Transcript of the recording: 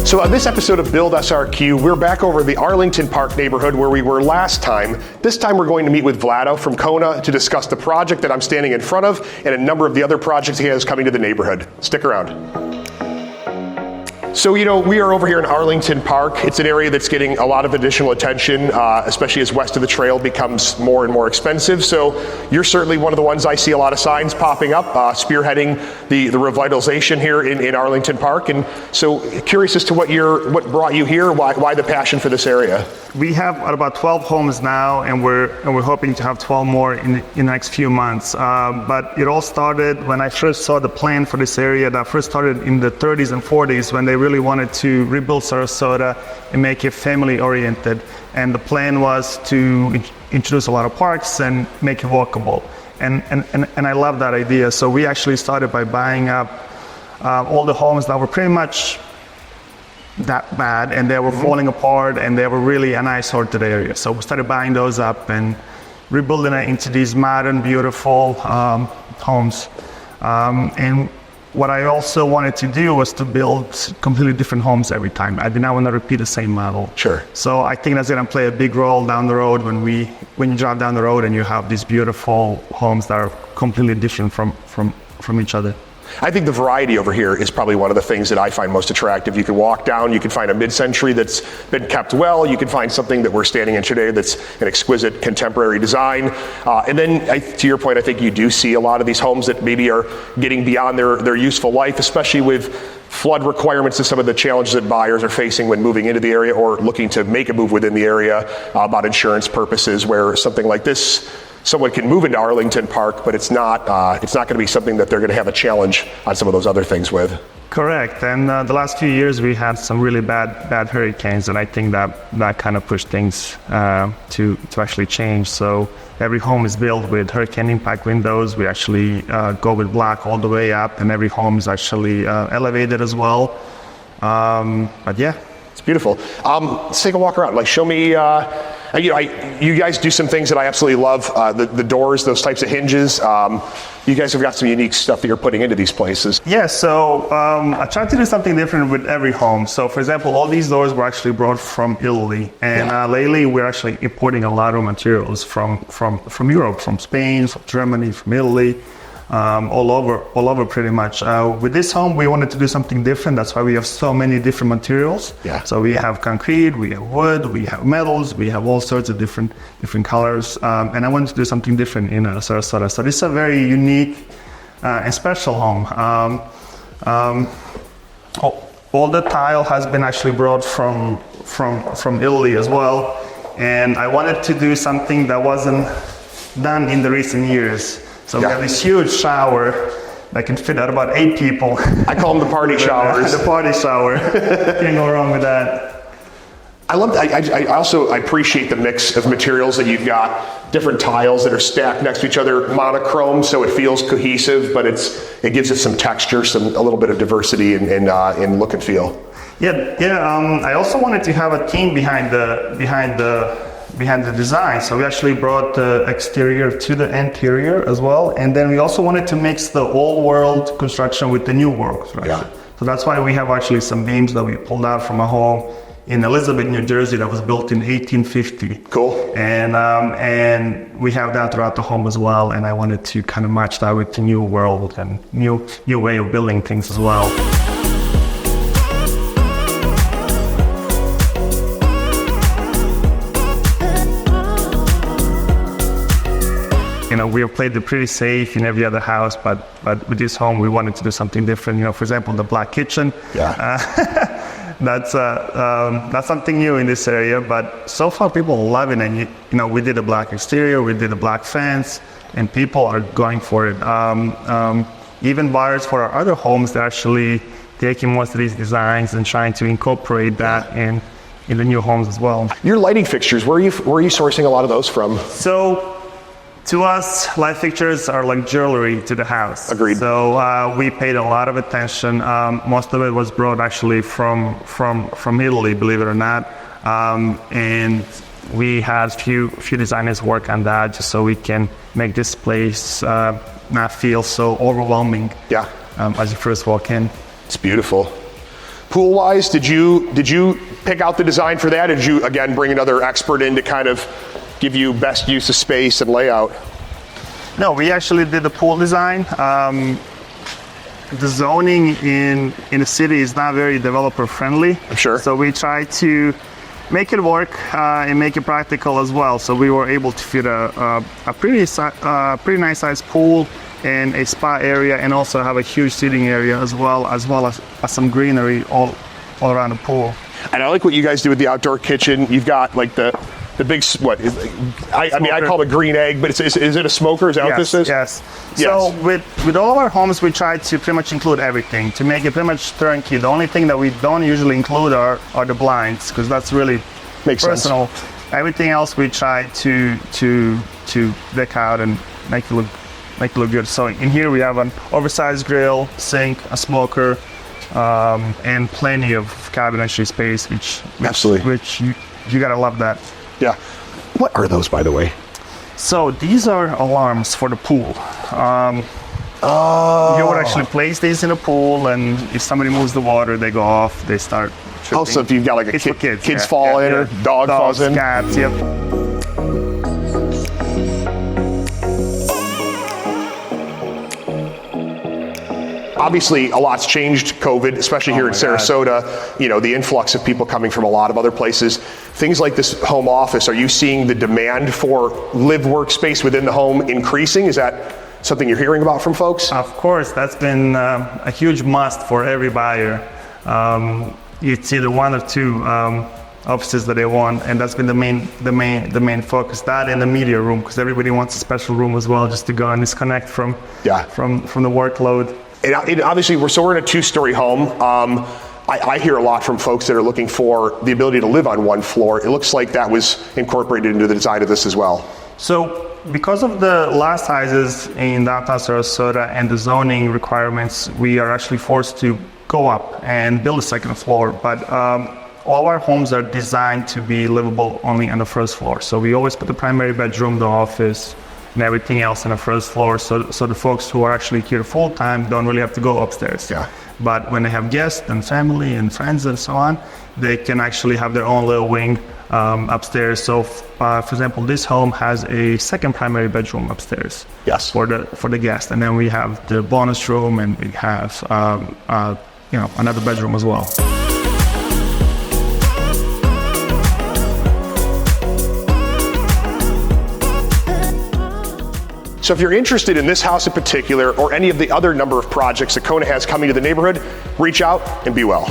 So on this episode of Build SRQ, we're back over the Arlington Park neighborhood where we were last time. This time we're going to meet with Vlado from Kona to discuss the project that I'm standing in front of and a number of the other projects he has coming to the neighborhood. Stick around. So, we are over here in Arlington Park. It's an area that's getting a lot of additional attention, especially as west of the trail becomes more and more expensive. So you're certainly one of the ones I see a lot of signs popping up, spearheading the revitalization here in Arlington Park. And so curious as to what brought you here, why the passion for this area? We have about 12 homes now, and we're hoping to have 12 more in the next few months. But it all started when I first saw the plan for this area. That first started in the 30s and 40s when they really wanted to rebuild Sarasota and make it family oriented. And the plan was to introduce a lot of parks and make it walkable. And I love that idea. So we actually started by buying up all the homes that were pretty much that bad, and they were falling apart, and they were really an eyesore to the area. So we started buying those up and rebuilding it into these modern, beautiful homes. And what I also wanted to do was to build completely different homes every time. I did not want to repeat the same model. Sure. So I think that's going to play a big role down the road when you drive down the road and you have these beautiful homes that are completely different from each other. I think the variety over here is probably one of the things that I find most attractive. You can walk down, you can find a mid-century that's been kept well, you can find something that we're standing in today that's an exquisite contemporary design. And then to your point, I think you do see a lot of these homes that maybe are getting beyond their useful life, especially with flood requirements and some of the challenges that buyers are facing when moving into the area or looking to make a move within the area, about insurance purposes, where something like this, someone can move into Arlington Park, but it's not going to be something that they're going to have a challenge on some of those other things with. Correct. And the last few years we had some really bad hurricanes, and I think that kind of pushed things to actually change. So every home is built with hurricane impact windows. We actually go with black all the way up, and every home is actually elevated as well. But yeah. It's beautiful. Let's take a walk around. Show me, you guys do some things that I absolutely love. The doors, those types of hinges. You guys have got some unique stuff that you're putting into these places. Yeah, so I tried to do something different with every home. So for example, all these doors were actually brought from Italy. And lately we're actually importing a lot of materials from Europe, from Spain, from Germany, from Italy. All over pretty much. With this home, we wanted to do something different. That's why we have so many different materials. Yeah. So we have concrete, we have wood, we have metals, we have all sorts of different colors. And I wanted to do something different in Sarasota. So this is a very unique and special home. All the tile has been actually brought from Italy as well. And I wanted to do something that wasn't done in the recent years. So we have this huge shower that can fit at about 8 people. I call them the party showers. The party shower. Can't go wrong with that. I also appreciate the mix of materials that you've got. Different tiles that are stacked next to each other, monochrome, so it feels cohesive, but it gives it some texture, a little bit of diversity in look and feel. Yeah. I also wanted to have a team behind the design. So we actually brought the exterior to the interior as well. And then we also wanted to mix the old world construction with the new world construction. Yeah. So that's why we have actually some beams that we pulled out from a home in Elizabeth, New Jersey that was built in 1850. Cool. And we have that throughout the home as well. And I wanted to kind of match that with the new world and new way of building things as well. We have played it pretty safe in every other house, but with this home, we wanted to do something different. For example, the black kitchen. Yeah. That's something new in this area, but so far people are loving it. We did a black exterior, we did a black fence, and people are going for it. Even buyers for our other homes, they're actually taking most of these designs and trying to incorporate that in the new homes as well. Your lighting fixtures, where are you sourcing a lot of those from? So, to us, light fixtures are like jewelry to the house. Agreed. So we paid a lot of attention. Most of it was brought actually from Italy, believe it or not. And we had few designers work on that just so we can make this place not feel so overwhelming. Yeah. As you first walk in. It's beautiful. Pool-wise, did you pick out the design for that, or did you, again, bring another expert in to kind of give you best use of space and layout? No, we actually did the pool design. The zoning in the city is not very developer friendly. I'm sure. So we try to make it work and make it practical as well. So we were able to fit a pretty nice sized pool and a spa area, and also have a huge seating area as well as some greenery all around the pool. And I like what you guys do with the outdoor kitchen. You've got like the big, what is, I mean, I call it a green egg, but is it a smoker? Is that what this is? Yes. So with all of our homes, we try to pretty much include everything to make it pretty much turnkey. The only thing that we don't usually include are the blinds, because that's really Makes personal. sense. Everything else we try to deck out and make it look good. So in here we have an oversized grill, sink, a smoker, and plenty of cabinetry space, which you gotta love that. Yeah. What are those, by the way? So these are alarms for the pool. You would actually place these in a pool, and if somebody moves the water, they go off. They start tripping. Also, if you've got like a It's for kids, kids yeah, fall in, yeah. or dog falls in. Cats, yep. Obviously, a lot's changed, COVID, especially here in Sarasota. You know, the influx of people coming from a lot of other places. Things like this home office, are you seeing the demand for live workspace within the home increasing? Is that something you're hearing about from folks? Of course, that's been a huge must for every buyer. It's either one or two offices that they want, and that's been the main focus. That and the media room, because everybody wants a special room as well, just to go and disconnect from the workload. And obviously, we're in a two-story home. I hear a lot from folks that are looking for the ability to live on one floor. It looks like that was incorporated into the design of this as well. So because of the lot sizes in downtown Sarasota and the zoning requirements, we are actually forced to go up and build a second floor. But all our homes are designed to be livable only on the first floor. So we always put the primary bedroom, the office, and everything else on the first floor, so the folks who are actually here full-time don't really have to go upstairs. Yeah. But when they have guests and family and friends and so on, they can actually have their own little wing upstairs. So, for example, this home has a second primary bedroom upstairs. Yes. For the guest, and then we have the bonus room, and we have another bedroom as well. So if you're interested in this house in particular, or any of the other number of projects that Kona has coming to the neighborhood, reach out and be well.